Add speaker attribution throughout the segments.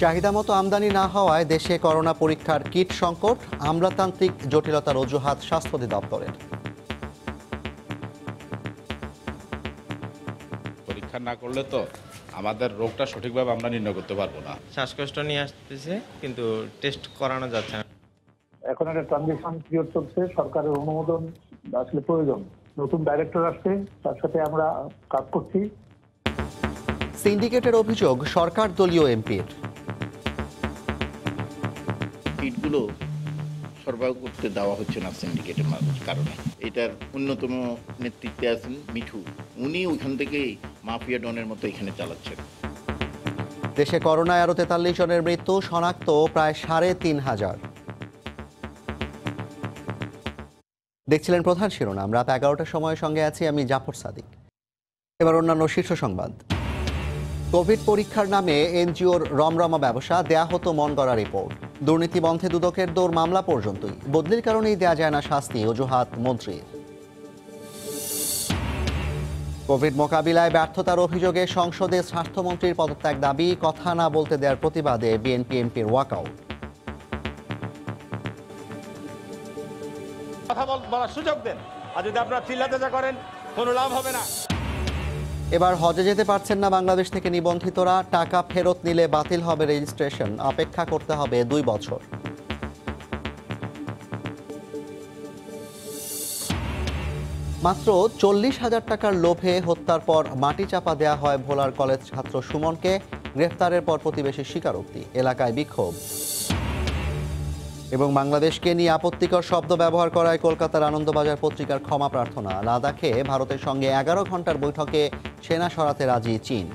Speaker 1: চাহিদা মতো আমদানি না হওয়ায় দেশে করোনা পরীক্ষার কিট সংকট, আমলাতান্ত্রিক জটিলতার অজুহাত স্বাস্থ্য অধিদপ্তরের।
Speaker 2: পরীক্ষা না করলে তো আমাদের রোগটা সঠিকভাবে আমরা নির্ণয় করতে পারবো না।
Speaker 3: শ্বাসকষ্ট নিয়ে আসতেছে কিন্তু টেস্ট করানো যাচ্ছে না।
Speaker 4: এখন একটা ট্রানজিশন পিরিয়ড চলছে, সরকারের অনুমোদন আসলে প্রয়োজন। নতুন ডাইরেক্টর আসছে, তার সাথে আমরা কাজ করছি।
Speaker 1: সিন্ডিকেটের অভিযোগ সরকার দলীয় এমপির।
Speaker 5: কিটগুলো সরবরাহ করতে দেওয়া হচ্ছে না সিন্ডিকেটের কারণে। এটার অন্যতম নেতৃত্বে আছেন মিঠু, উনি ওইখান থেকেই মাফিয়া ডনের মতো এখানে চালাচ্ছেন।
Speaker 1: দেশে করোনায় আরও 43 জনের মৃত্যু, শনাক্ত প্রায় 3,500। দেখছিলেন প্রধান শিরোনাম। রাত 11টার সময়ের সঙ্গে আছি আমি জাফর সাদিক। এবার অন্যান্য শীর্ষ সংবাদ। কোভিড পরীক্ষার নামে এনজিওর রমরমা ব্যবসা, দেয়া হতো মন গড়া রিপোর্ট। দুর্নীতি বন্ধে দুদকের দৌড় মামলা পর্যন্তই, বদলির কারণেই দেয়া যায় না শাস্তি, অজুহাত মন্ত্রীর। কোভিড মোকাবিলায় ব্যর্থতার অভিযোগে সংসদে স্বাস্থ্যমন্ত্রীর পদত্যাগ দাবি, কথা না বলতে দেওয়ার প্রতিবাদে বিএনপি এমপির ওয়াকআউট।
Speaker 6: কথা বলার সুযোগ দেন, আর যদি আপনারা চিল্লাতে যা করেন কোনো লাভ হবে না।
Speaker 1: এবার হজে যেতে পারছেন না বাংলাদেশ থেকে নিবন্ধিতরা, টাকা ফেরত নিলে বাতিল হবে রেজিস্ট্রেশন, অপেক্ষা করতে হবে 2 বছর। মাত্র 40,000 টাকার লোভে হত্যার পর মাটি চাপা দেয়া হয় ভোলার কলেজ ছাত্র সুমনকে, গ্রেফতারের পর প্রতিবেশীর স্বীকারোক্তি, এলাকায় বিক্ষোভ। এবং বাংলাদেশকে নিয়ে আপত্তিকর শব্দ ব্যবহার করায় কলকাতার আনন্দবাজার পত্রিকার ক্ষমা প্রার্থনা, লাদাখে ভারতের সঙ্গে 11 ঘন্টার বৈঠকে সেনা সরাতে রাজি চীন।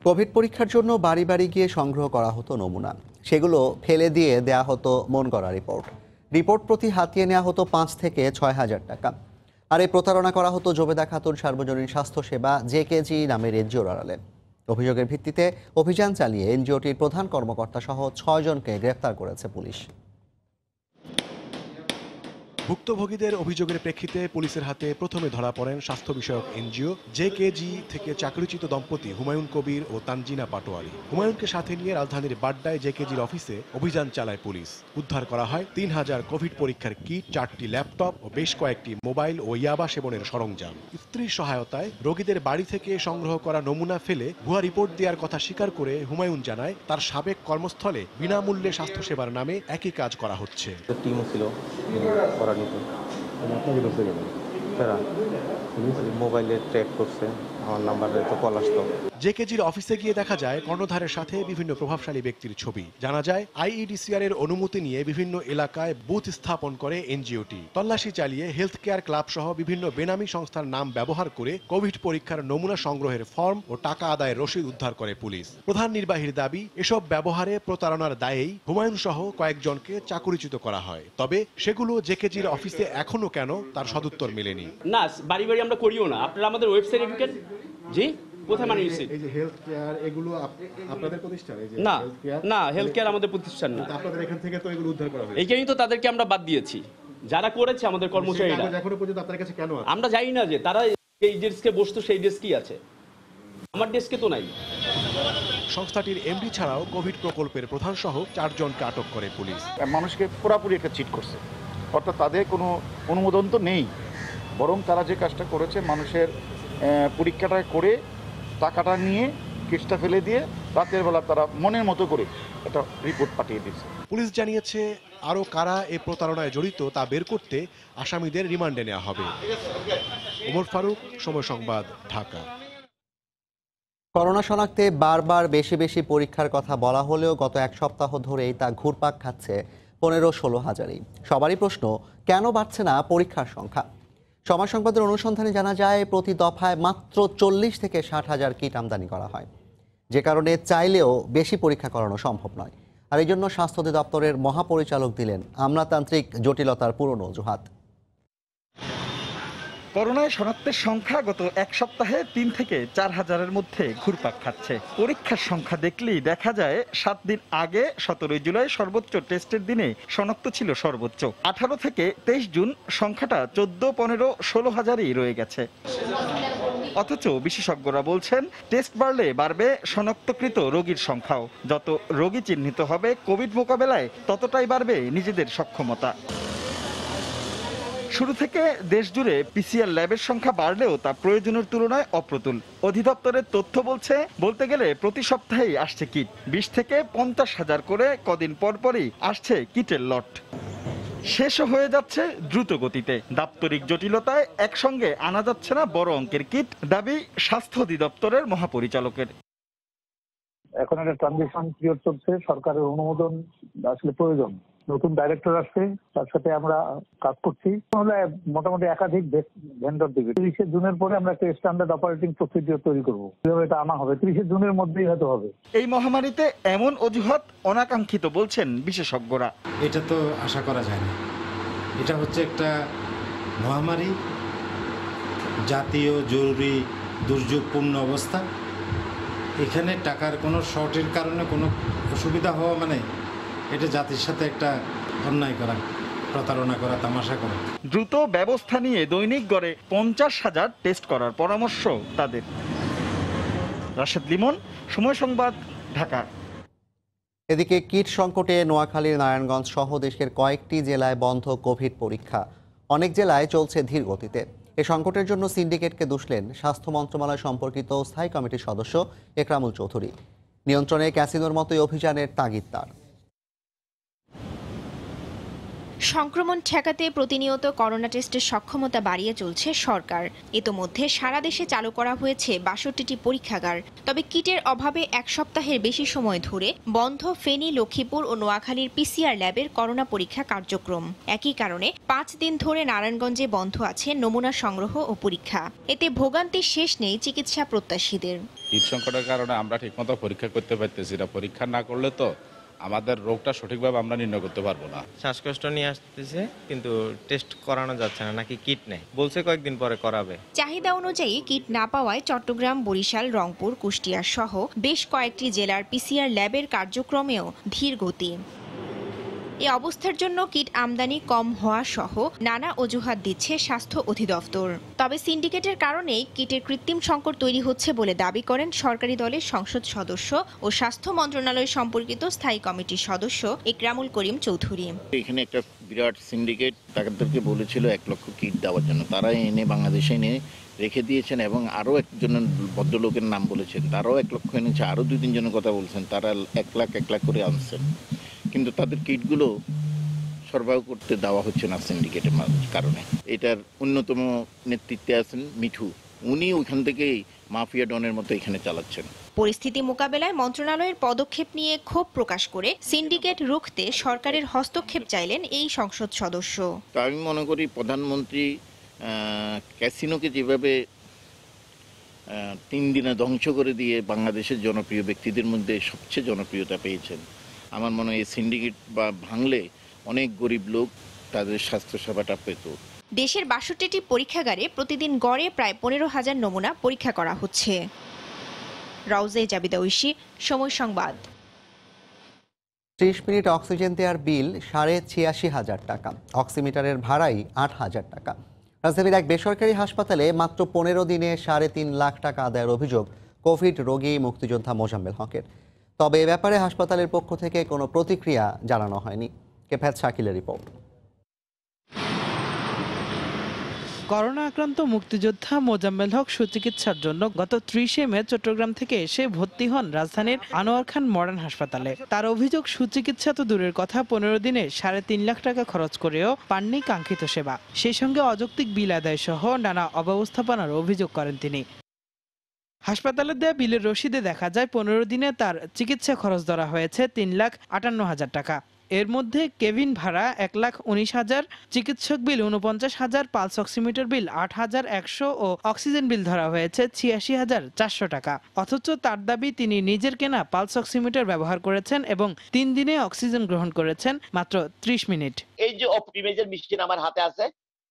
Speaker 1: কোভিড পরীক্ষার জন্য বাড়ি বাড়ি গিয়ে সংগ্রহ করা হতো নমুনা, সেগুলো ফেলে দিয়ে দেয়া হতো মন গড়া রিপোর্ট। রিপোর্ট প্রতি হাতিয়ে নেওয়া হতো 5 থেকে 6,000 টাকা। আর এই প্রতারণা করা হতো জবেদা খাতুন সার্বজনীন স্বাস্থ্যসেবা জেকেজি নামের এনজিওর আড়ালে। অভিযোগের ভিত্তিতে অভিযান চালিয়ে এনজিওটির প্রধান কর্মকর্তা সহ 6 জনকে গ্রেফতার করেছে পুলিশ।
Speaker 7: ভুক্তভোগীদের অভিযোগের প্রেক্ষিতে পুলিশের হাতে প্রথমে ধরা পড়েন স্বাস্থ্য বিষয়ক এনজিও জেকেজি থেকে চাকরিচ্যুত দম্পতি হুমায়ুন কবির ও তানজিনা পাটোয়ারি। হুমায়ুনকে সাথে নিয়ে রাজধানীর বাড্ডায় জেকেজির অফিসে অভিযান চালায় পুলিশ। উদ্ধার করা হয় 3,000 কোভিড পরীক্ষার কিট, 4টি ল্যাপটপ ও বেশ কয়েকটি মোবাইল ও ইয়াবা সেবনের সরঞ্জাম। স্ত্রীর সহায়তায় রোগীদের বাড়ি থেকে সংগ্রহ করা নমুনা ফেলে ভুয়া রিপোর্ট দেওয়ার কথা স্বীকার করে হুমায়ুন জানায়, তার সাবেক কর্মস্থলে বিনামূল্যে স্বাস্থ্যসেবার নামে একই কাজ করা হচ্ছে।
Speaker 8: মোবাইলে ট্র্যাক করছে, আমার নাম্বারে তো কল আসতো।
Speaker 7: জেকেজির অফিসে গিয়ে দেখা যায় কর্ণধারের সাথে বিভিন্ন প্রভাবশালী ব্যক্তির ছবি। জানা যায় আইইডিসিআর এর অনুমতি নিয়ে বিভিন্ন এলাকায় বুথ স্থাপন করে এনজিওটি। তল্লাশি চালিয়ে হেলথ কেয়ার ক্লাব সহ বিভিন্ন বেনামী সংস্থার নাম ব্যবহার করে কোভিড পরীক্ষার নমুনা সংগ্রহের ফর্ম ও টাকা আদায়ের রসিদ উদ্ধার করে পুলিশ। প্রধান নির্বাহীর দাবি, এসব ব্যবহারে প্রতারণার দায়েই হুমায়ুন সহ কয়েকজনকে চাকুরিচ্যুত করা হয়। তবে সেগুলো জেকেজির অফিসে এখনো কেন তার সদুত্তর মেলেনি।
Speaker 9: না, বাড়ি বাড়ি আমরা করিও না। আপনারা আমাদের ওয়েবসাইটে ঢুকেন। জি, কোথায় মানিয়েছে?
Speaker 7: এই যে হেলথ কেয়ার, এগুলো আপনাদের প্রতিষ্ঠান? এই যে
Speaker 9: না না, হেলথ কেয়ার আমাদের প্রতিষ্ঠান না।
Speaker 7: আপনাদের এখান থেকে তো এগুলো উদ্ধার করা হয়েছে।
Speaker 9: এইখানেই তো তাদেরকে আমরা বাদ দিয়েছি, যারা করেছে আমাদের কর্মচারীরা।
Speaker 7: এখনো পর্যন্ত আপনাদের কাছে কেন আছে?
Speaker 9: আমরা জানি না যে তারা এই ডেস্কে বসতো, সেই ডেস্কই আছে, আমার ডেস্কে তো নাই।
Speaker 7: সংস্থাটির এমডি ছাড়াও কোভিড প্রকল্পের প্রধান সহ 4 জনকে আটক করে পুলিশ।
Speaker 5: মানুষকে পুরোপুরি একটা চিট করছে, অর্থাৎ তাদের কোনো অনুমোদন তো নেই, বরং তারা যে কাজটা করেছে মানুষের পরীক্ষাটা করে টাকাটা নিয়ে কেসটা ফেলে দিয়ে রাতের বেলা তারা মনের মতো করে একটা রিপোর্ট পাঠিয়ে দিয়েছে।
Speaker 7: পুলিশ জানিয়েছে আরও কারা এ প্রতারণায় জড়িত তা বের করতে আসামিদের রিমান্ডে নেওয়া হবে। ওমর ফারুক, সময় সংবাদ, ঢাকা।
Speaker 1: করোনা শনাক্তে বারবার বেশি বেশি পরীক্ষার কথা বলা হলেও গত 1 সপ্তাহ ধরেই তা ঘুরপাক খাচ্ছে 15-16 হাজারেই। সবারই প্রশ্ন, কেন বাড়ছে না পরীক্ষার সংখ্যা? সময় সংবাদের অনুসন্ধানে জানা যায়, প্রতি দফায় মাত্র 40 থেকে 60 হাজার কিট আমদানি করা হয়, যে কারণে চাইলেও বেশি পরীক্ষা করানো সম্ভব নয়। আর এই জন্য স্বাস্থ্য অধিদপ্তরের মহাপরিচালক দিলেন আমলাতান্ত্রিক জটিলতার পুরনো অজুহাত।
Speaker 10: করোনায় শনাক্তের সংখ্যা গত এক সপ্তাহে ৩ থেকে ৪ হাজারের মধ্যে ঘুরপাক খাচ্ছে। পরীক্ষার সংখ্যা দেখলেই দেখা যায় ৭ দিন আগে ১৭ জুলাই সর্বোচ্চ টেস্টের দিনে শনাক্ত ছিল সর্বোচ্চ। ১৮ থেকে ২৩ জুন সংখ্যাটা ১৪, ১৫, ১৬ হাজারই রয়ে গেছে। অথচ বিশেষজ্ঞরা বলছেন টেস্ট বাড়লে বাড়বে শনাক্তকৃত রোগীর সংখ্যাও। যত রোগী চিহ্নিত হবে কোভিড মোকাবেলায় ততটাই বাড়বে নিজেদের সক্ষমতা। শুরু থেকে দেশ জুড়ে পিসিআর ল্যাবের সংখ্যা বাড়লেও তা প্রয়োজনের তুলনায় অপ্রতুল। অধিদপ্তরের তথ্য বলতে গেলে প্রতি সপ্তাহেই আসছে কিট। ২০ থেকে ৫০ হাজার করে কদিন পরপরই আসছে কিটের লট। শেষও হয়ে যাচ্ছে দ্রুত গতিতে। দাপ্তরিক জটিলতায় একসঙ্গে আনা যাচ্ছে না বড় অঙ্কের কিট, দাবি স্বাস্থ্য অধিদপ্তরের মহাপরিচালকের।
Speaker 4: এখন একটা ট্রানজিশন পিরিয়ড চলছে, সরকারের অনুমোদন আসলে প্রয়োজন। নতুন ডাইরেক্টর আসছে, তার সাথে আমরা কাজ করছি। তাহলে মোটামুটি একাধিক ভেন্ডর দিবে। ৩০শে জুনের পরে আমরা একটা স্ট্যান্ডার্ড অপারেটিং প্রসিডিওর তৈরি করবো। এটা আনা হবে ৩০শে জুনের মধ্যেই হয়তো হবে।
Speaker 10: এই মহামারীতে এমন অজুহাত অনাকাঙ্ক্ষিত বলছেন বিশেষজ্ঞরা।
Speaker 11: এটা তো আশা করা যায় না। এটা হচ্ছে একটা মহামারী, জাতীয় জরুরি দুর্যোগপূর্ণ অবস্থা। এখানে টাকার কোনো শর্টের কারণে কোনো অসুবিধা হওয়া মানে এটা জাতির সাথে একটা অন্যায় করা, প্রতারণা করা, তামাশা করা।
Speaker 10: দ্রুত ব্যবস্থা নিয়ে দৈনিক গড়ে ৫০,০০০ টেস্ট করার পরামর্শ তাদের। রাশেদ লিমন, সময় সংবাদ, ঢাকা।
Speaker 1: এদিকে কিট সংকটে নোয়াখালীর নারায়ণগঞ্জ সহ দেশের কয়েকটি জেলায় বন্ধ কোভিড পরীক্ষা। অনেক জেলায় চলছে ধীর গতিতে। এ সংকটের জন্য সিন্ডিকেটকে দুষলেন স্বাস্থ্য মন্ত্রণালয় সম্পর্কিত স্থায়ী কমিটির সদস্য একরামুল চৌধুরী। নিয়ন্ত্রণে ক্যাসিনোর মতোই অভিযানের তাগিদ তার।
Speaker 12: সংক্রমণ ঠেকাতে প্রতিনিয়ত করোনা টেস্টের সক্ষমতা বাড়িয়ে চলছে সরকার। ইতোমধ্যে সারা দেশে চালু করা হয়েছে ৬২টি পরীক্ষাগার। তবে কিটের অভাবে এক সপ্তাহের বেশি সময় ধরে বন্ধ ফেনী, লক্ষ্মীপুর ও নোয়াখালীর পিসিআর ল্যাবের করোনা পরীক্ষা কার্যক্রম। একই কারণে ৫ দিন ধরে নারায়ণগঞ্জে বন্ধ আছে নমুনা সংগ্রহ ও পরীক্ষা। এতে ভোগান্তির শেষ নেই চিকিৎসা প্রত্যাশীদের।
Speaker 2: কিট সংকটের কারণে আমরা ঠিকমতো পরীক্ষা করতে পারতেছি না। পরীক্ষা না করলে তো আমাদের রোগটা সঠিকভাবে আমরা নির্ণয় করতে পারবো না।
Speaker 3: শ্বাসকষ্ট নিয়ে আসতেছে কিন্তু টেস্ট করানো যাচ্ছে না, নাকি কিট নেই, বলছে কয়েকদিন পরে করাবে।
Speaker 12: চাহিদা অনুযায়ী কিট না পাওয়ায় চট্টগ্রাম, বরিশাল, রংপুর, কুষ্টিয়া সহ বেশ কয়েকটি জেলার পিসিআর ল্যাবের কার্যক্রমেও ধীর গতি। এই অবস্থার জন্য কিট আমদানি কম হওয়া সহ নানা অজুহাত দিচ্ছে স্বাস্থ্য অধিদপ্তর। তবে সিন্ডিকেটের কারণেই কিটের কৃত্রিম সংকট তৈরি হচ্ছে বলে দাবি করেন সরকারি দলের সংসদ সদস্য ও স্বাস্থ্য মন্ত্রণালয় সম্পর্কিত স্থায়ী কমিটির সদস্য একরামুল করিম চৌধুরী।
Speaker 5: এখানে একটা বিরাট সিন্ডিকেট তাদেরকে বলেছিল ১ লক্ষ কিট দেওয়ার জন্য। তারা এনে বাংলাদেশে এনে রেখে দিয়েছেন এবং আরও একজনের ভদ্রলোকের নাম বলেছেন, তারাও ১ লক্ষ এনেছে। আরও ২-৩ জনের কথা বলছেন, তারা ১ লাখ করে আনছেন। কিন্তু তাদের কিটগুলো সরবরাহ করতে দেওয়া হচ্ছে না সিন্ডিকেটের কারণে। এটার অন্যতম নেতৃত্বে আছেন মিঠু, উনি ওইখান থেকেই মাফিয়া ডনের মতো এখানে চালাচ্ছেন।
Speaker 12: পরিস্থিতি মোকাবেলায় মন্ত্রণালয়ের পদক্ষেপ নিয়ে ক্ষোভ প্রকাশ করে সিন্ডিকেট রুখতে সরকারের হস্তক্ষেপ চাইলেন এই সংসদ সদস্য।
Speaker 5: তো আমি মনে করি প্রধানমন্ত্রী ক্যাসিনোকে যেভাবে 3 দিনে ধ্বংস করে দিয়ে বাংলাদেশের জনপ্রিয় ব্যক্তিদের মধ্যে সবচেয়ে জনপ্রিয়তা পেয়েছেন, আমার মনে হয় এই সিন্ডিকেট বা ভাঙলে অনেক গরিব লোক তাদের স্বাস্থ্যসেবাটা পেত।
Speaker 12: দেশের ৬২টি পরীক্ষাগারে প্রতিদিন গড়ে প্রায় ১৫,০০০ নমুনা পরীক্ষা করা হচ্ছে। রাউজে জাবিদা ঐশী, সময় সংবাদ।
Speaker 1: ৩০ মিনিট অক্সিজেন দেওয়ার বিল ৮৬,৫০০ টাকা, অক্সিমিটারের ভাড়াই ৮,০০০ টাকা। রাজধানীর এক বেসরকারি হাসপাতালে মাত্র ১৫ দিনে ৩.৫ লাখ টাকা আদায়ের অভিযোগ কোভিড রোগী মুক্তিযোদ্ধা মোজাম্মেল হকের। তবে এ ব্যাপারে হাসপাতালের পক্ষ থেকে কোনো প্রতিক্রিয়া জানানো হয়নি। কেফাত শাকিলের রিপোর্ট।
Speaker 13: করোনা আক্রান্ত মুক্তিযোদ্ধা মোজাম্মেল হক সুচিকিৎসার জন্য গত ৩০শে মে চট্টগ্রাম থেকে এসে ভর্তি হন রাজধানীর আনোয়ার খান মডার্ন হাসপাতালে। তার অভিযোগ, সুচিকিৎসা তো দূরের কথা, ১৫ দিনে ৩.৫ লাখ টাকা খরচ করেও পাননি কাঙ্ক্ষিত সেবা। সেই সঙ্গে অযৌক্তিক বিল আদায় সহ নানা অব্যবস্থাপনার অভিযোগ করেন তিনি। হাসপাতালের দেয়া বিলের রসিদে দেখা যায় ১৫ দিনে তার চিকিৎসা খরচ ধরা হয়েছে ৩,৫৮,০০০ টাকা। এর মধ্যে কেবিন ভাড়া ১,১৯,০০০, চিকিৎসক বিল ৪৯,০০০, পালস অক্সিমিটার বিল ৮,১০০ ও অক্সিজেন বিল ধরা হয়েছে ৮৬,৪০০ টাকা। অথচ তার দাবি তিনি নিজের কেনা পালস অক্সিমিটার ব্যবহার করেছেন এবং ৩ দিনে অক্সিজেন গ্রহণ করেছেন মাত্র ৩০ মিনিট।
Speaker 14: এই যে অপটিমাইজার মেশিন আমার হাতে আছে,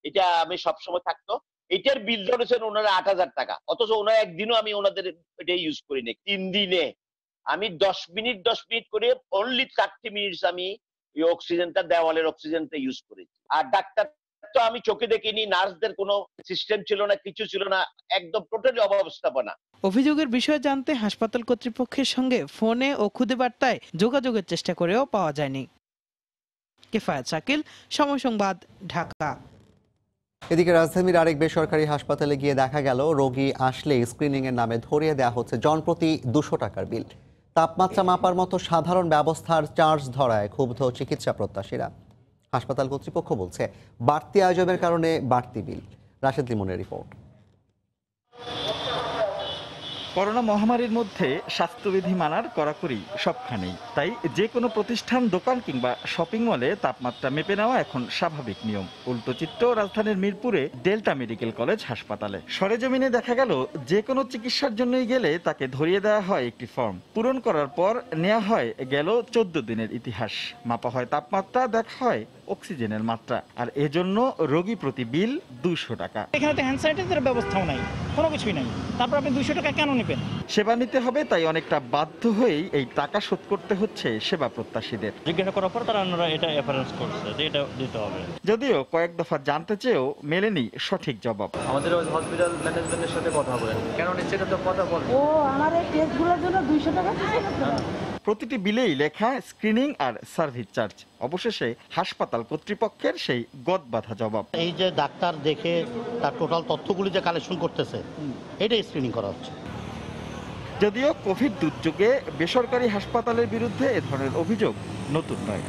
Speaker 14: এটা আমি সবসময় থাকতো, এটার বিল ধরেছেন ওনারা 8,000 টাকা, অথচ ওনারা একদিনও আমি ওনাদের এটা ইউজ করিনি। 3 দিনে আমি 10 মিনিট করে অনলি 30 মিনিটস আমি এই অক্সিজেনটা, দেওয়ালের অক্সিজেনটা ইউজ করেছি। আর ডাক্তার তো আমি চোখে দেখিনি, নার্সদের কোনো সিস্টেম ছিল না, কিছু ছিল না, একদম টোটালি অব্যবস্থাপনা।
Speaker 13: অভিযোগের বিষয়ে জানতে হাসপাতাল কর্তৃপক্ষের সঙ্গে ফোনে ও খুদে বার্তায় যোগাযোগের চেষ্টা করেও পাওয়া যায়নি। কিফায়েত শাকিল, সময় সংবাদ, ঢাকা।
Speaker 1: এদিকে রাজধানীর আরেক বেসরকারি হাসপাতালে গিয়ে দেখা গেল রোগী আসলে স্ক্রিনিং এর নামে ধরিয়ে দেওয়া হচ্ছে জনপ্রতি 200 টাকার বিল। তাপমাত্রা মাপার মতো সাধারণ ব্যবস্থার চার্জ ধরায় ক্ষুব্ধ চিকিৎসা প্রত্যাশীরা। হাসপাতাল কর্তৃপক্ষ বলছে বাড়তি আয়োজনের কারণে বাড়তি বিল। রাশেদ লিমনের রিপোর্ট।
Speaker 10: করোনা মহামারীর মধ্যে স্বাস্থ্যবিধি মানার কড়াকড়ি সবখানেই, তাই যে কোনো প্রতিষ্ঠান, দোকান কিংবা শপিং মলে তাপমাত্রা মেপে নেওয়া এখন স্বাভাবিক নিয়ম। উল্টো চিত্র রাজধানীর মিরপুরে ডেল্টা মেডিকেল কলেজ হাসপাতালে। সরেজমিনে দেখা গেল যে কোনো চিকিৎসার জন্যই গেলে তাকে ধরিয়ে দেওয়া হয় একটি ফর্ম, পূরণ করার পর নেওয়া হয় গেল 14 দিনের ইতিহাস, মাপা হয় তাপমাত্রা, দেখা হয় অক্সিজেনের মাত্রা, আর এজন্য রোগী প্রতি বিল 200 টাকা।
Speaker 15: এখানে তো হ্যান্ড স্যানিটাইজারের ব্যবস্থাও নাই, কোনো কিছুই নাই, তারপর আপনি 200 টাকা কেন নেবেন?
Speaker 10: সেবা নিতে হবে, তাই অনেকটা বাধ্য হয়েই এই টাকা শোধ করতে হচ্ছে সেবা প্রত্যাশীদের।
Speaker 15: জিজ্ঞাসা করার পর তারা এটা রেফারেন্স করছে যে এটা দিতে হবে।
Speaker 10: যদিও কয়েক দফা জানতে চেয়েও মেলেনি সঠিক জবাব।
Speaker 16: আমাদের হসপিটাল ম্যানেজমেন্টের সাথে কথা বলেন, কেন নিচ্ছে এটা তো কথা বলেন।
Speaker 17: ও আমার এই টেস্টগুলোর জন্য 200 টাকা দিয়েছে।
Speaker 10: প্রতিটি বিলেই লেখা স্ক্রিনিং আর সার্ভিস চার্জ। অবশেষে হাসপাতাল কর্তৃপক্ষের সেই গদবাঁধা জবাব।
Speaker 18: এই যে ডাক্তার দেখে তার টোটাল তথ্যগুলি যে কালেকশন করতেছে, এটাই স্ক্রিনিং করা হচ্ছে।
Speaker 10: যদিও কোভিড দুর্যোগে বেসরকারি হাসপাতালের বিরুদ্ধে এ ধরনের অভিযোগ নতুন নয়।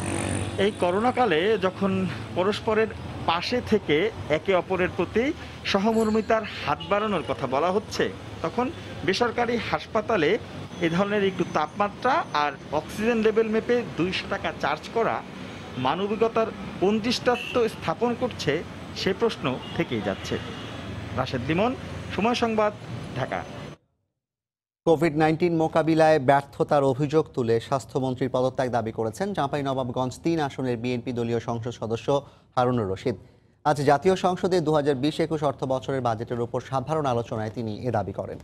Speaker 10: এই করোনাকালে যখন পরস্পরের পাশে থেকে একে অপরের প্রতি সহমর্মিতার হাত বাড়ানোর কথা বলা হচ্ছে, তখন বেসরকারি হাসপাতালে এ ধরনের একটু তাপমাত্রা আর অক্সিজেন লেভেল মেপে 200 টাকা চার্জ করা মানবিকতার কোন দৃষ্টান্ত স্থাপন করছে সে প্রশ্ন থেকেই যাচ্ছে। রাশেদ লিমন, সময় সংবাদ, ঢাকা।
Speaker 1: কোভিড-19 মোকাবিলায় ব্যর্থতার অভিযোগ তুলে স্বাস্থ্যমন্ত্রীর পদত্যাগ দাবি করেছেন চাঁপাইনবাবগঞ্জ 3 আসনের বিএনপি দলীয় সংসদ সদস্য হারুনুর রশিদ। আজ জাতীয় সংসদে 2020-21 অর্থ বছরের বাজেটের উপর সাধারণ আলোচনায় তিনি এ দাবি করেন।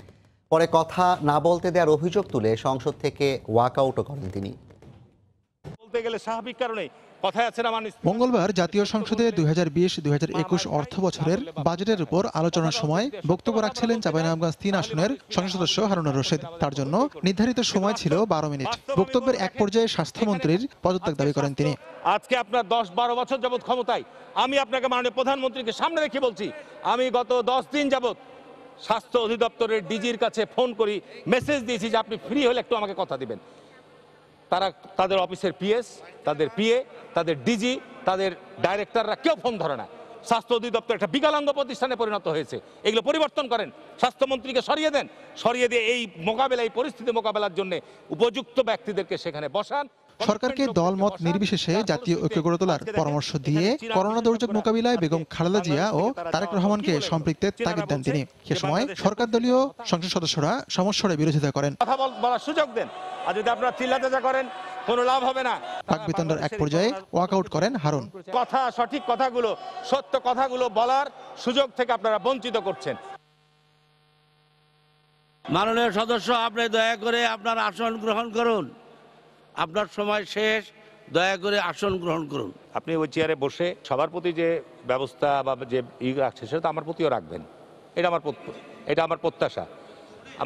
Speaker 1: পরে কথা না বলতে দেওয়ার অভিযোগ তুলে সংসদ থেকে ওয়াকআউটও করেন তিনি।
Speaker 6: বলতে গেলে স্বাভাবিক কারণে
Speaker 19: মঙ্গলবার জাতীয় সংসদে 2020-2021 অর্থ বছরের বাজেটের উপর আলোচনার সময় বক্তব্য রাখছিলেন চাঁপাইনবাবগঞ্জ 3 আসনের সংসদ সদস্য হারুনুর রশিদ। তার জন্য নির্ধারিত সময় ছিল 12 মিনিট। বক্তব্যের এক পর্যায়ে স্বাস্থ্যমন্ত্রীর পদত্যাগ দাবি করেন তিনি।
Speaker 6: আজকে আপনার 10-12 বছর যাবৎ ক্ষমতায়, আমি আপনাকে মাননীয় প্রধানমন্ত্রীকে সামনে রেখে বলছি, আমি গত 10 দিন যাবৎ স্বাস্থ্য অধিদপ্তরের ডিজির কাছে ফোন করি, মেসেজ দিয়েছি যে আপনি ফ্রি হলে একটু আমাকে কথা দিবেন। তারা, তাদের অফিসের পিএস, তাদের পিএ, তাদের ডিজি, তাদের ডাইরেক্টররা কেউ ফোন ধরে না। স্বাস্থ্য অধিদপ্তর একটা বিকলাঙ্গ প্রতিষ্ঠানে পরিণত হয়েছে। এগুলো পরিবর্তন করেন, স্বাস্থ্যমন্ত্রীকে সরিয়ে দেন, সরিয়ে দিয়ে এই মোকাবেলা, এই পরিস্থিতি মোকাবেলার জন্য উপযুক্ত ব্যক্তিদেরকে সেখানে বসান।
Speaker 19: সরকারকে দলমত নির্বিশেষে জাতীয় ঐক্য গড়ে তোলার পরামর্শ দিয়ে করোনা দুর্যোগ মোকাবিলায় বেগম খালেদা জিয়া ও তারেক রহমানকে সম্পৃক্তের তাগিদ দেন তিনি। সে সময় সরকার দলীয় সংসদ সদস্যরা সমস্যার বিরোধিতা করেন।
Speaker 6: কথা বলার সুযোগ দেন, আর যদি আপনারা চিল্লাতে যা করেন কোনো লাভ হবে না।
Speaker 19: বাকবিতণ্ডার এক পর্যায়ে ওয়াকআউট করেন হারুন।
Speaker 6: কথা, সঠিক কথাগুলো, সত্য কথাগুলো বলার সুযোগ থেকে আপনারা বঞ্চিত করছেন।
Speaker 20: মাননীয় সদস্য, আপনি দয়া করে আপনার আসন গ্রহণ করুন। আপনার সময় শেষ, দয়া করে আসন গ্রহণ করুন।
Speaker 6: আপনি ওই চেয়ারে বসে সবার প্রতি যে ব্যবস্থা বা যে রাখছে সেটা তো আমার প্রতিও রাখবেন, এটা আমার প্রত্যাশা।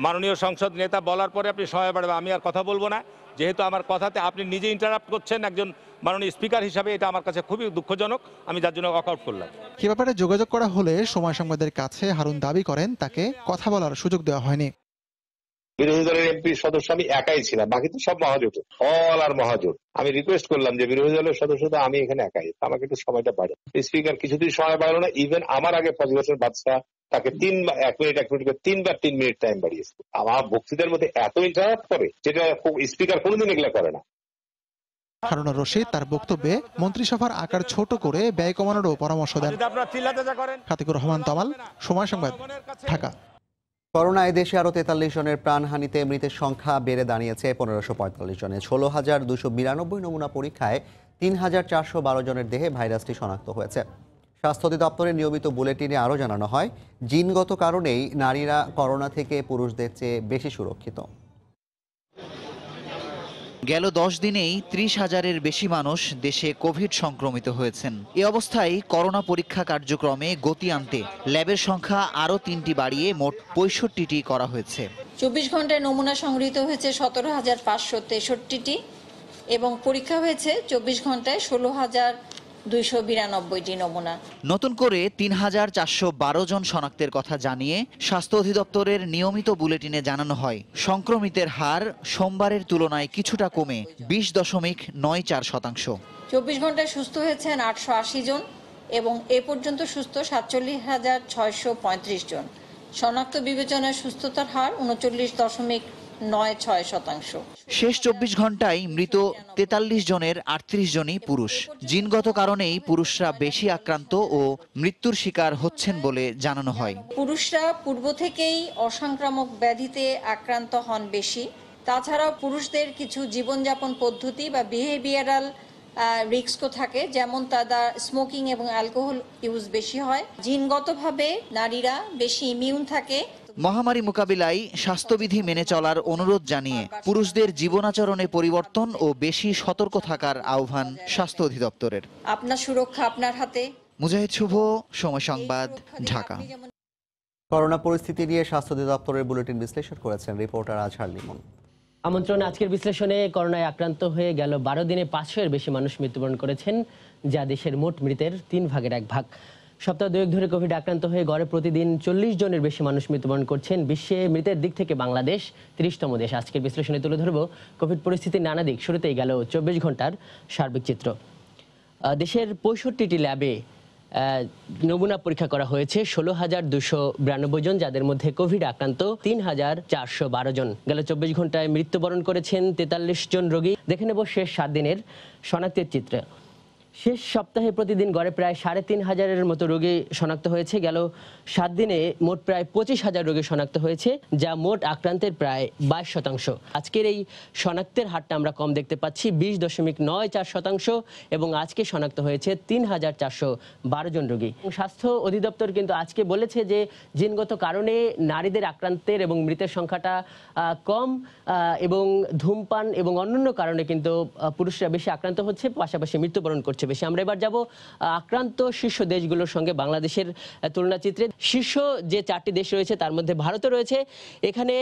Speaker 6: মাননীয় সংসদ নেতা বলার পরে আপনি সময় বাড়বে, আমি আর কথা বলবো না, যেহেতু আমার কথাতে আপনি নিজে ইন্টারাপ্ট করছেন একজন মাননীয় স্পিকার হিসাবে, এটা আমার কাছে খুবই দুঃখজনক, আমি যার জন্য ওয়াকআউট করলাম।
Speaker 19: এ ব্যাপারে যোগাযোগ করা হলে সময় সংবাদের কাছে হারুন দাবি করেন তাকে কথা বলার সুযোগ দেওয়া হয়নি।
Speaker 21: বিরোধী দলের এমপি সদস্য আমি একাই ছিলাম, বাকি তো সব মহাজোট, অল আর মহাজোট। আমি রিকোয়েস্ট করলাম যে বিরোধী দলের সদস্য তো আমি এখানে একাই, আমাকে একটু সময়টা বাড়ে। স্পিকার কিছুদিন সময় বাড়লো না, ইভেন আমার আগে 5 বছর বাচ্চা তাকে 1 মিনিট করে 3 মিনিট টাইম বাড়িয়েছে। আমার বক্তৃতার মধ্যে এত ইন্টারাপ্ট করে, যেটা স্পিকার কোনোদিন এগুলা করে না।
Speaker 19: হারুনুর রশিদ তার বক্তব্যে মন্ত্রিসভার আকার ছোট করে ব্যয় কমানোরও পরামর্শ দেন। খাতিকুর রহমান তামাল, সময় সংবাদ, ঢাকা।
Speaker 1: করোনায় দেশে আরও 43 জনের প্রাণহানিতে মৃতের সংখ্যা বেড়ে দাঁড়িয়েছে 1545 জনে। 16,292 নমুনা পরীক্ষায় 3,412 জনের দেহে ভাইরাসটি শনাক্ত হয়েছে। স্বাস্থ্য অধিদপ্তরের নিয়মিত বুলেটিনে আরও জানানো হয়, জিনগত কারণেই নারীরা করোনা থেকে পুরুষদের চেয়ে বেশি সুরক্ষিত।
Speaker 8: গেল 10 দিনেই 30,000-এর বেশি মানুষ দেশে কোভিড সংক্রমিত হয়েছেন। এ অবস্থায় করোনা পরীক্ষা কার্যক্রমে গতি আনতে ল্যাবের সংখ্যা আরও 3টি বাড়িয়ে মোট 65টি করা হয়েছে।
Speaker 22: 24 ঘন্টায় নমুনা সংগৃহীত হয়েছে 17,563টি এবং পরীক্ষা হয়েছে 24 ঘন্টায় 16,292টি নমুনা।
Speaker 8: নতুন করে 3,412 জন শনাক্তের কথা জানিয়ে স্বাস্থ্য অধিদপ্তরের নিয়মিত বুলেটিনে জানানো হয়, সংক্রমিতের হার সোমবারের তুলনায় কিছুটা কমে 20.94%।
Speaker 22: 24 ঘন্টায় সুস্থ হয়েছেন 880 জন এবং এ পর্যন্ত সুস্থ 47,635 জন। শনাক্ত বিবেচনায় সুস্থতার হার 39.96%।
Speaker 8: শেষ 24 ঘন্টায় মৃত 43 জনের 38 জনই পুরুষ। জিনগত কারণেই পুরুষরা বেশি আক্রান্ত ও মৃত্যুর শিকার হচ্ছেন বলে জানানো হয়।
Speaker 22: পুরুষরা পূর্ব থেকেই অসংক্রামক ব্যাধিতে আক্রান্ত হন বেশি। তাছাড়াও পুরুষদের কিছু জীবনযাপন পদ্ধতি বা বিহেভিয়ারাল রিস্কও থাকে, যেমন তাদের স্মোকিং এবং অ্যালকোহল ইউজ বেশি হয়। জিনগতভাবে নারীরা বেশি ইমিউন থাকে।
Speaker 8: মহামারী মোকাবিলায় স্বাস্থ্যবিধি মেনে চলার অনুরোধ জানিয়ে পুরুষদের জীবনাচরণে পরিবর্তন ও বেশি সতর্ক থাকার আহ্বান স্বাস্থ্য অধিদপ্তরের।
Speaker 22: আপনার সুরক্ষা আপনার হাতে।
Speaker 8: মুজাহিদ শুভ, সময় সংবাদ, ঢাকা।
Speaker 1: করোনা পরিস্থিতি নিয়ে স্বাস্থ্য অধিদপ্তরের বুলেটিন বিশ্লেষণ করেছেন রিপোর্টার আজহার লিমন।
Speaker 23: আমন্ত্রণ আজকের বিশ্লেষণে। করোনায় আক্রান্ত হয়ে গেল 12 দিনে 500-এর বেশি মানুষ মৃত্যুবরণ করেছেন, যা দেশের মোট মৃতের 3 ভাগের 1 ভাগ। সপ্তাহ 2 ধরে কোভিড আক্রান্ত হয়ে গড়ে প্রতিদিন 40 জনের বেশি মানুষ মৃত্যুবরণ করছেন। বিশ্বে মৃতের দিক থেকে বাংলাদেশ 30তম দেশ। আজকের বিশ্লেষণে তুলে ধরব কোভিড পরিস্থিতির নানা দিক। শুরুতেই গেল 24 ঘন্টার সার্বিক চিত্র। দেশের 65টি ল্যাবে নমুনা পরীক্ষা করা হয়েছে 16,292 জন, যাদের মধ্যে কোভিড আক্রান্ত 3,412 জন। গেল 24 ঘন্টায় মৃত্যুবরণ করেছেন 43 জন রোগী। দেখে নেব শেষ 7 দিনের শনাক্তের চিত্র। শেষ সপ্তাহে প্রতিদিন গড়ে প্রায় 3,500-এর মতো রোগী শনাক্ত হয়েছে। গেল 7 দিনে মোট প্রায় 25,000 রোগী শনাক্ত হয়েছে, যা মোট আক্রান্তের প্রায় 22%। আজকের এই শনাক্তের হারটা আমরা কম দেখতে পাচ্ছি, 20.94%, এবং আজকে শনাক্ত হয়েছে 3,412 জন রোগী। স্বাস্থ্য অধিদপ্তর কিন্তু আজকে বলেছে যে জিনগত কারণে নারীদের আক্রান্তের এবং মৃতের সংখ্যাটা কম, এবং ধূমপান এবং অন্যান্য কারণে কিন্তু পুরুষরা বেশি আক্রান্ত হচ্ছে, পাশাপাশি মৃত্যুবরণ করছে বেশি। আমরা এবার যাব আক্রান্ত শীর্ষ দেশগুলোর সঙ্গে বাংলাদেশের তুলনা চিত্রে। শীর্ষ যে 4টি দেশ রয়েছে তার মধ্যে ভারতও রয়েছে। এখানে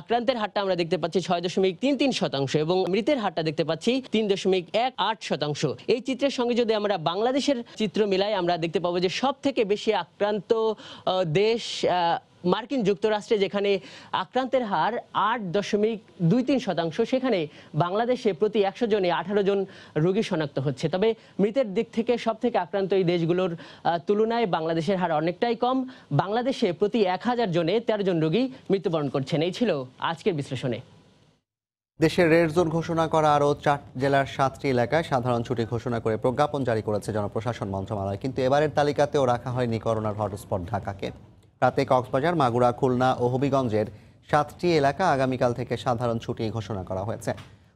Speaker 23: আক্রান্তের হারটা আমরা দেখতে পাচ্ছি 6.33% এবং মৃতের হারটা দেখতে পাচ্ছি 3.18%। এই চিত্রের সঙ্গে যদি আমরা বাংলাদেশের চিত্র মিলাই, আমরা দেখতে পাবো যে সব থেকে বেশি আক্রান্ত দেশ মার্কিন যুক্তরাষ্ট্রে, যেখানে আক্রান্তের হার 8.23%। সেখানে বাংলাদেশে প্রতি 100 জনে 18 জন রোগী শনাক্ত হচ্ছে। তবে মৃতের দিক থেকে সব থেকে আক্রান্ত এই দেশগুলোর তুলনায় বাংলাদেশের হার অনেকটাই কম। বাংলাদেশে প্রতি 1000 জনে 13 জন রোগী মৃত্যুবরণ করছেন। এই ছিল আজকের বিশ্লেষণে।
Speaker 1: দেশের রেড জোন ঘোষণা করা আরও 4 জেলার 7টি এলাকায় সাধারণ ছুটি ঘোষণা করে প্রজ্ঞাপন জারি করেছে জনপ্রশাসন মন্ত্রণালয়। কিন্তু এবারের তালিকাতেও রাখা হয়নি করোনার হটস্পট ঢাকাকে। রাতে কক্সবাজার, মাগুরা, খুলনা ও হবিগঞ্জের 7টি এলাকা আগামীকাল থেকে সাধারণ ছুটি ঘোষণা করা হয়েছে।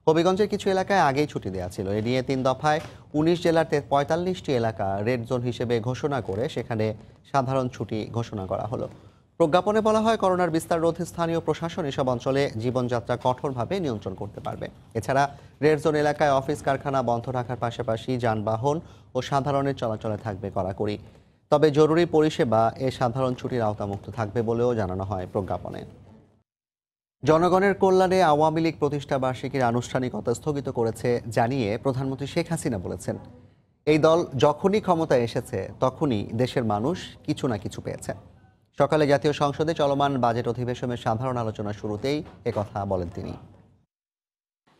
Speaker 1: হবিগঞ্জের কিছু এলাকায় আগেই ছুটি দেওয়া ছিল। এ নিয়ে 3 দফায় 19 জেলার 45টি এলাকা রেড জোন হিসেবে ঘোষণা করে সেখানে সাধারণ ছুটি ঘোষণা করা হলো। প্রজ্ঞাপনে বলা হয়, করোনার বিস্তার রোধে স্থানীয় প্রশাসন এসব অঞ্চলে জীবনযাত্রা কঠোরভাবে নিয়ন্ত্রণ করতে পারবে। এছাড়া রেড জোন এলাকায় অফিস কারখানা বন্ধ রাখার পাশাপাশি যানবাহন ও সাধারণের চলাচলে থাকবে কড়াকড়ি। তবে জরুরি পরিষেবা এ সাধারণ ছুটির আওতামুক্ত থাকবে বলেও জানানো হয় প্রজ্ঞাপনে। জনগণের কল্যাণে আওয়ামী লীগ প্রতিষ্ঠা বার্ষিকীর আনুষ্ঠানিকতা স্থগিত করেছে জানিয়ে প্রধানমন্ত্রী শেখ হাসিনা বলেছেন, এই দল যখনই ক্ষমতায় এসেছে তখনই দেশের মানুষ কিছু না কিছু পেয়েছে। সকালে জাতীয় সংসদে চলমান বাজেট অধিবেশনের সাধারণ আলোচনা শুরুতেই একথা বলেন তিনি।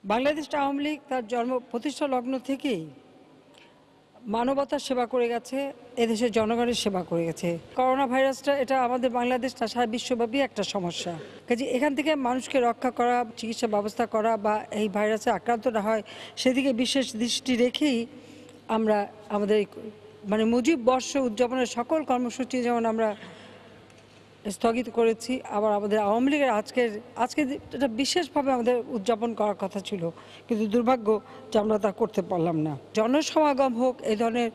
Speaker 17: বাংলাদেশ আওয়ামী লীগ তার জন্ম প্রতিষ্ঠা লগ্ন থেকেই মানবতার সেবা করে গেছে, এদেশের জনগণের সেবা করে গেছে। করোনা ভাইরাসটা এটা আমাদের বাংলাদেশ না, সারা বিশ্বব্যাপী একটা সমস্যা। কাজে এখান থেকে মানুষকে রক্ষা করা, চিকিৎসা ব্যবস্থা করা বা এই ভাইরাসে আক্রান্ত না হয় সেদিকে বিশেষ দৃষ্টি রেখেই আমরা আমাদের মুজিব বর্ষ উদযাপনের সকল কর্মসূচি যেমন আমরা স্থগিত করেছি। আবার আমাদের আওয়ামী লীগের আজকে এটা বিশেষভাবে আমাদের উদযাপন করার কথা ছিল, কিন্তু দুর্ভাগ্য যে আমরা তা করতে পারলাম না। জনসমাগম হোক, এই ধরনের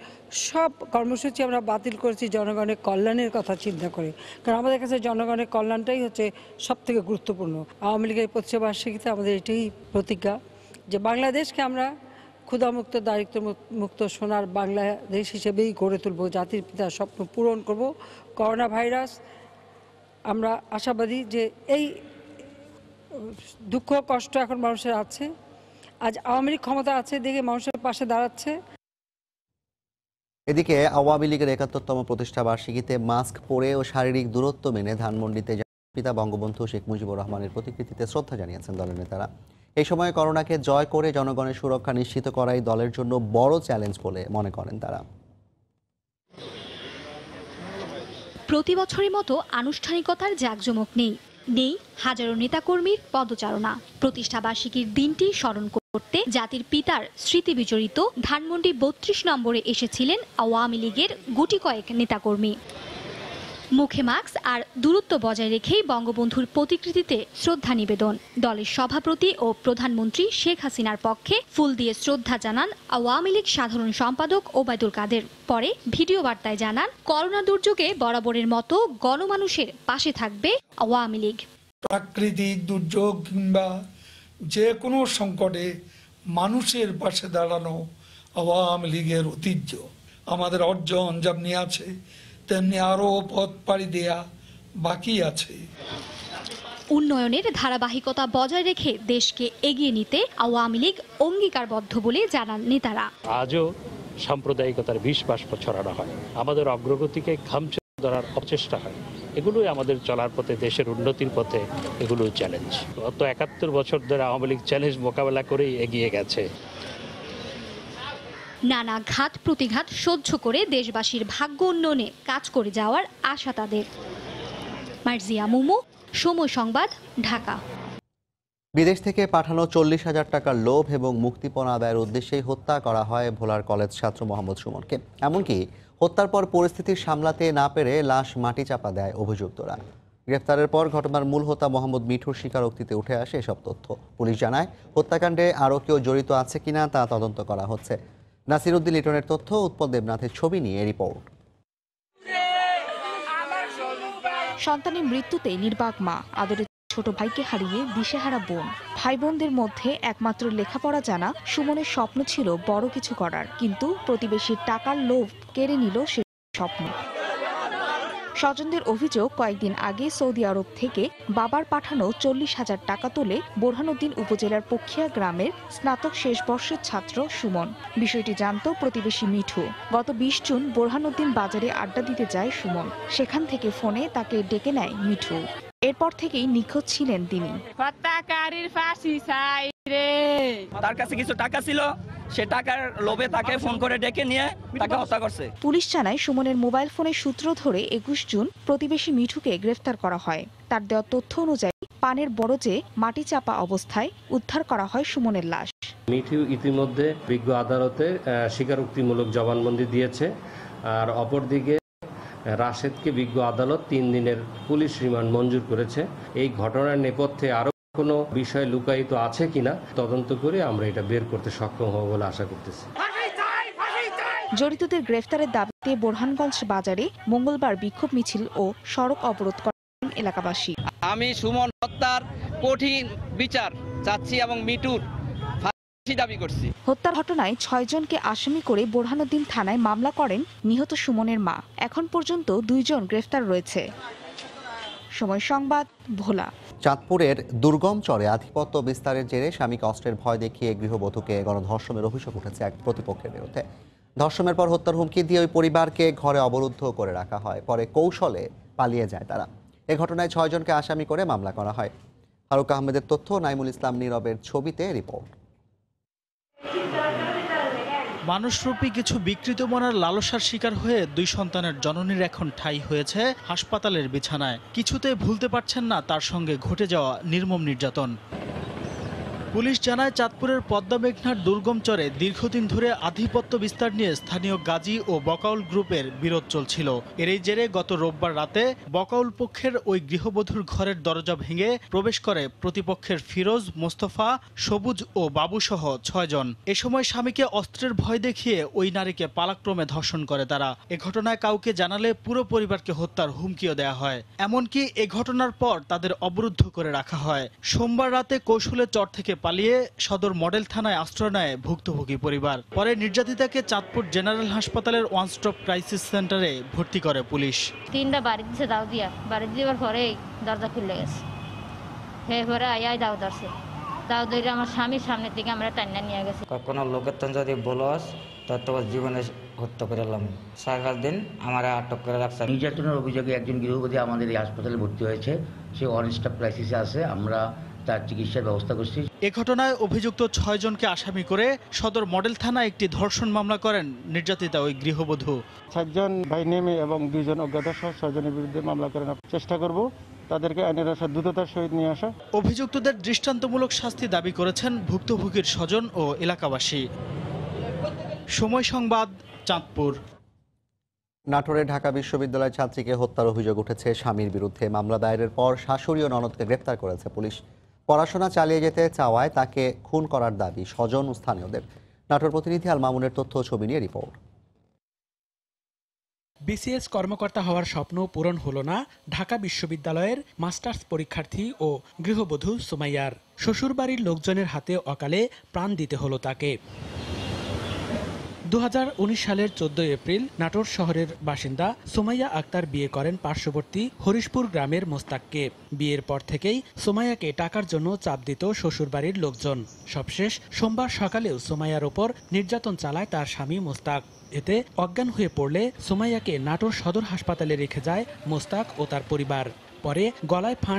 Speaker 17: সব কর্মসূচি আমরা বাতিল করেছি জনগণের কল্যাণের কথা চিন্তা করে, কারণ আমাদের কাছে জনগণের কল্যাণটাই হচ্ছে সবথেকে গুরুত্বপূর্ণ। আওয়ামী লীগের 25 বার্ষিকীতে আমাদের এটাই প্রতিজ্ঞা যে বাংলাদেশকে আমরা ক্ষুধামুক্ত, দারিদ্র মুক্ত সোনার বাংলাদেশ হিসেবেই গড়ে তুলব, জাতির পিতার স্বপ্ন পূরণ করব। করোনা ভাইরাস, আমরা আশাবাদী যে এই দুঃখ কষ্ট এখন মানুষের আছে, আজ আওয়ামী লীগ ক্ষমতা আছে দেখে মানুষের পাশে দাঁড়াচ্ছে।
Speaker 1: এদিকে আওয়ামী লীগের 71তম প্রতিষ্ঠা বার্ষিকীতে মাস্ক পরে ও শারীরিক দূরত্ব মেনে ধানমন্ডিতে পিতা বঙ্গবন্ধু শেখ মুজিবুর রহমানের প্রতিকৃতিতে শ্রদ্ধা জানিয়েছেন দলের নেতারা। এই সময় করোনাকে জয় করে জনগণের সুরক্ষা নিশ্চিত করাই দলের জন্য বড় চ্যালেঞ্জ বলে মনে করেন তারা।
Speaker 4: প্রতি বছরের মতো আনুষ্ঠানিকতার জাঁকজমক নেই হাজারো নেতাকর্মীর পদচারণা। প্রতিষ্ঠা বার্ষিকীর দিনটি স্মরণ করতে জাতির পিতার স্মৃতি বিজড়িত ধানমন্ডি 32 নম্বরে এসেছিলেন আওয়ামী লীগের গুটি কয়েক নেতাকর্মী। মুখে মাস্ক আর দূরত্ব বজায় রেখেই বঙ্গবন্ধুর প্রতিকৃতিতে শ্রদ্ধা নিবেদন। দলের সভাপতি ও প্রধানমন্ত্রী শেখ হাসিনার পক্ষে ফুল দিয়ে শ্রদ্ধা জানান আওয়ামী লীগ সাধারণ সম্পাদক ওবায়দুল কাদের। পরে ভিডিও বার্তায় জানান, করোনা দুর্যোগে বরাবরের মতো গণমানুষের পাশে থাকবে আওয়ামী লীগ।
Speaker 7: প্রাকৃতিক দুর্যোগ কিংবা যে কোনো সংকটে মানুষের পাশে দাঁড়ানো আওয়ামী লীগের ঐতিহ্য। আমাদের অর্জন যেমনি আছে তেমনি আরও পথ পাড়ি দেয়া বাকি আছে।
Speaker 4: উন্নয়নের ধারাবাহিকতা বজায় রেখে দেশকে এগিয়ে নিতে আওয়ামী লীগ অঙ্গীকারবদ্ধ বলে জানান নেতারা।
Speaker 9: আজও সাম্প্রদায়িকতার বিষ বাষ্প ছড়ানো হয়, আমাদের অগ্রগতিকে খামচে ধরার অচেষ্টা হয়। এগুলোই আমাদের চলার পথে, দেশের উন্নতির পথে এগুলো চ্যালেঞ্জ। গত 71 বছর ধরে আওয়ামী লীগ চ্যালেঞ্জ মোকাবেলা করেই এগিয়ে গেছে।
Speaker 4: নানা ঘাত প্রতিঘাত সহ্য করে দেশবাসীর ভাগ্য উন্নয়নে কাজ করে যাওয়ার আশা তাদের। মার্জিয়া মুমু, সময় সংবাদ, ঢাকা।
Speaker 1: বিদেশ থেকে পাঠানো 40,000 টাকার লোভ এবং মুক্তিপণ আদায়ের উদ্দেশ্যেই হত্যা করা হয় ভোলার কলেজ ছাত্র মোহাম্মদ সুমনকে। এমনকি হত্যার পর পরিস্থিতি সামলাতে না পেরে লাশ মাটি চাপা দেয় অভিযুক্তরা। গ্রেফতারের পর ঘটনার মূল হোতা মোহাম্মদ মিঠুর স্বীকারোক্তিতে উঠে আসে এসব তথ্য। পুলিশ জানায়, হত্যাকাণ্ডে আরও কেউ জড়িত আছে কিনা তা তদন্ত করা হচ্ছে। নাসিরউদ্দিন লিটনের তথ্য, উৎপল দেবনাথের ছবি নিয়ে রিপোর্ট।
Speaker 24: সন্তানের মৃত্যুতে নির্বাক মা, আদরের ছোট ভাইকে হারিয়ে দিশেহারা বোন। ভাই বোনদের মধ্যে একমাত্র লেখাপড়া জানা সুমনের স্বপ্ন ছিল বড় কিছু করার, কিন্তু প্রতিবেশীর টাকার লোভ কেড়ে নিল সে স্বপ্ন। স্বজনদের অভিযোগ, কয়েকদিন আগে সৌদি আরব থেকে বাবার পাঠানো 40,000 টাকা তোলে বোরহানুদ্দিন উপজেলার পক্ষিয়া গ্রামের স্নাতক শেষ বর্ষের ছাত্র সুমন। বিষয়টি জানত প্রতিবেশী মিঠু। গত 20 জুন বোরহানুদ্দিন বাজারে আড্ডা দিতে যায় সুমন। সেখান থেকে ফোনে তাকে ডেকে নেয় মিঠু। এরপর থেকেই নিখোঁজ ছিলেন তিনি।
Speaker 25: তার কাছে কিছু টাকা ছিল, সে টাকার লোভে তাকে ফোন করে ডেকে নিয়ে তাকে হত্যা করছে।
Speaker 24: পুলিশ জানায়, সুমনের মোবাইল ফোনের সূত্র ধরে 21 জুন প্রতিবেশী মিঠুকে গ্রেফতার করা হয়। তার দেওয়া তথ্য অনুযায়ী পানের বরজে মাটি চাপা অবস্থায় উদ্ধার করা হয় সুমনের লাশ।
Speaker 9: মিঠু ইতিমধ্যে বিজ্ঞ আদালতে স্বীকারোক্তিমূলক জবানবন্দি দিয়েছে। আর অপরদিকে রাশেদকে বিজ্ঞ আদালত 3 দিনের পুলিশ রিমান্ড মঞ্জুর করেছে। এই ঘটনার নেপথ্যে আরো কোনো বিষয় লুকায়িত আছে কিনা তদন্ত করে আমরা এটা বের করতে সক্ষম হব বলে আশা করতেছি।
Speaker 24: জড়িতদের গ্রেফতারের দাবিতে বোরহানগঞ্জ বাজারে মঙ্গলবার বিক্ষোভ মিছিল ও সড়ক অবরোধ করেন এলাকাবাসী।
Speaker 25: আমি সুমন হত্যার কঠিন বিচার চাচ্ছি এবং মিঠুর ফাঁসি দাবি করছি।
Speaker 24: হত্যার ঘটনায় 6 জনকে আসামি করে বোরহানুদ্দিন থানায় মামলা করেন নিহত সুমনের মা। এখন পর্যন্ত 2 জন গ্রেফতার রয়েছে। সময় সংবাদ, ভোলা।
Speaker 1: চাঁদপুরের দুর্গম চরে আধিপত্য বিস্তারের জেরে স্বামীকে অস্ত্রের ভয় দেখিয়ে গৃহবধূকে গণধর্ষণের অভিযোগ উঠেছে এক প্রতিপক্ষের বিরুদ্ধে। ধর্ষণের পর হত্যার হুমকি দিয়ে ওই পরিবারকে ঘরে অবরুদ্ধ করে রাখা হয়। পরে কৌশলে পালিয়ে যায় তারা। এ ঘটনায় 6 জনকে আসামি করে মামলা করা হয়। ফারুক আহমেদের তথ্য, নাইমুল ইসলাম নীরবের ছবিতে রিপোর্ট।
Speaker 26: মানুষরূপী কিছু বিকৃত মনের লালসার শিকার হয়ে 2 সন্তানের জননীর এখন ঠাঁই হয়েছে হাসপাতালের বিছানায়। কিছুতে ভুলতে পারছেন না তার সঙ্গে ঘটে যাওয়া নির্মম নির্যাতন। পুলিশ জানায় চাঁদপুরের পদ্মা মেঘনার দুর্গম চরে দীর্ঘদিন ধরে আধিপত্য বিস্তার নিয়ে স্থানীয় গাজী ও বকাউল গ্রুপের বিরোধ চলছিল। এরই জেরে গত রোববার রাতে বকাউল পক্ষের ওই গৃহবধূর ঘরের দরজা ভেঙে প্রবেশ করে প্রতিপক্ষের ফিরোজ, মোস্তফা, সবুজ ও বাবুসহ 6 জন। এ সময় স্বামীকে অস্ত্রের ভয় দেখিয়ে ওই নারীকে পালাক্রমে ধর্ষণ করে তারা। এ ঘটনায় কাউকে জানালে পুরো পরিবারকে হত্যার হুমকিও দেওয়া হয়। এমনকি এ ঘটনার পর তাদের অবরুদ্ধ করে রাখা হয়। সোমবার রাতে কৌশলে চর থেকে পালিয়ে সদর মডেল থানায় আশ্রয় নেয় ভুক্তভোগী পরিবার। পরে নির্যাতিতাকে চাঁদপুর জেনারেল হাসপাতালের ওয়ান স্টপ ক্রাইসিস সেন্টারে ভর্তি করে পুলিশ।
Speaker 2: 3টা বাড়ি দিচ্ছে দাও দিয়া, বাড়ি দেওয়ার পরে দরজা খুলে গেছে। এরপরে আয়াই দাও ধরছে, দাও ধরে আমার স্বামীর সামনের দিকে আমরা টান্না নিয়ে গেছি।
Speaker 3: কোনো লোকের তো যদি বলস তোর জীবনে হত্যা করে এলাম। 4-5 দিন আমার আটক করে রাখছে।
Speaker 5: নির্যাতনের অভিযোগে একজন গৃহবধূ আমাদের এই হাসপাতালে ভর্তি হয়েছে, সে ওয়ান স্টপ ক্রাইসিসে আছে, আমরা তার চিকিৎসার ব্যবস্থা করছি।
Speaker 26: এ ঘটনায় অভিযুক্ত 6 জনকে আসামি করে সদর মডেল থানায় একটি ধর্ষণ মামলা করেন নির্যাতিতা ওই গৃহবধূ।
Speaker 11: 7 জন ভাই নেমে এবং 2 জন অজ্ঞাত সহ 6 জনের বিরুদ্ধে মামলা করার চেষ্টা করব, তাদেরকে আইনের আশা দ্রুততার সহিত নিয়ে আসা।
Speaker 26: অভিযুক্তদের দৃষ্টান্তমূলক শাস্তি দাবি করেছেন ভুক্তভোগীর স্বজন ও এলাকাবাসী। সময় সংবাদ, চাঁদপুর।
Speaker 1: নাটোরে ঢাকা বিশ্ববিদ্যালয় ছাত্রীকে হত্যার অভিযোগ উঠেছে স্বামীর বিরুদ্ধে। মামলা দায়েরের পর শাশুড়ি ও ননদকে গ্রেপ্তার করেছে পুলিশ। পড়াশোনা চালিয়ে যেতে চাওয়ায় তাকে খুন করার দাবি স্বজন ও স্থানীয়দের। নাটোর প্রতিনিধি আল মামুনের তথ্য ও ছবি নিয়ে রিপোর্ট।
Speaker 12: বিসিএস কর্মকর্তা হওয়ার স্বপ্ন পূরণ হলো না ঢাকা বিশ্ববিদ্যালয়ের মাস্টার্স পরীক্ষার্থী ও গৃহবধূ সুমাইয়ার। শ্বশুরবাড়ির লোকজনের হাতে অকালে প্রাণ দিতে হলো তাকে। 2019 সালের 14 এপ্রিল নাটোর শহরের বাসিন্দা সুমাইয়া আক্তার বিয়ে করেন পার্শ্ববর্তী হরিশপুর গ্রামের মোস্তাককে। বিয়ের পর থেকেই সুমাইয়াকে টাকার জন্য চাপ দিত শ্বশুরবাড়ির লোকজন। সবশেষ সোমবার সকালেও সুমাইয়ার ওপর নির্যাতন চালায় তার স্বামী মোস্তাক। এতে অজ্ঞান হয়ে পড়লে সুমাইয়াকে নাটোর সদর হাসপাতালে রেখে যায় মোস্তাক ও তার পরিবার। পরে গলায় ফাঁস